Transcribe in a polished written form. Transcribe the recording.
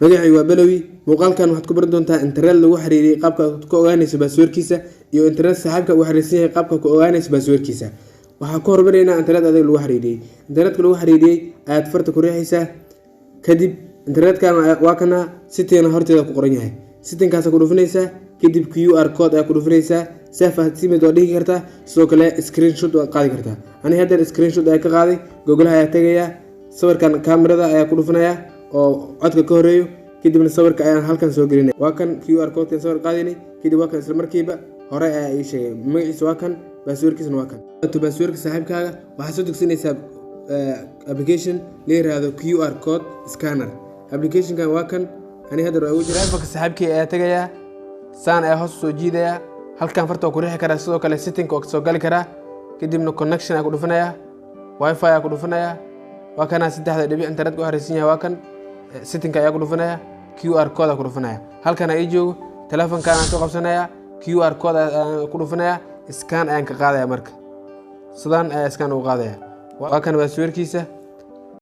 magacay waa Balawi muuqaalkan waxaad ku baran doontaa internet lagu xiriiriyay qaabka aad ku ogaanayso passwordkiisa iyo internet saaxiibka uu xiriirsan yahay qaabka ku ogaanayso passwordkiisa waxa ku hormarayna internet adeeg lagu xiriiriyay internetka lagu xiriiriyay aad farta ku riixaysaa kadib internetka waa kana siteen horteeda ku qoran yahay siteenkaas ku dhufanaysaa kadib QR code aad ku dhufanaysaa safaad simid oo dhigi kartaa sidoo kale screenshot oo qaadi kartaa ani hadda screenshot ay ka qaaday Google ayaa tagaya sawirkan kamerada ayaa ku dhufanaya oo codka ka horeeyo kadibna sawirka ayaan halkan soo gelinay waa kan QR code ka sawir qaadinay kadib waa kan isla markiiba hore ay ii sheegay magaciisa waa kan passwordkiisana waa kan passwordka saaxiibkaaga waxaad soo degsanaysaa application la yiraahdo QR code scanner application-kan waa kan ani hadda ugu jira telefoonka saaxiibkii ayaa tagaya saan ay hoos soo jiidaya halkan farta ku riixi kara sidoo kale setting oo soo gali kara kadibna connection ay ku dhufanaya wifi ay ku dhufanaya waa kana saddexda dhibic internet ku xariisan yahay waa kan setting ayaa ku dhufanaya QR code ku dhufanaya halkan ay joogo telefoonkan aan soo qabsanaya QR code ku dhufanaya scan ayaan ka qaadaya marka sidaan ay scan u qaadaya waa kan passwordkiisa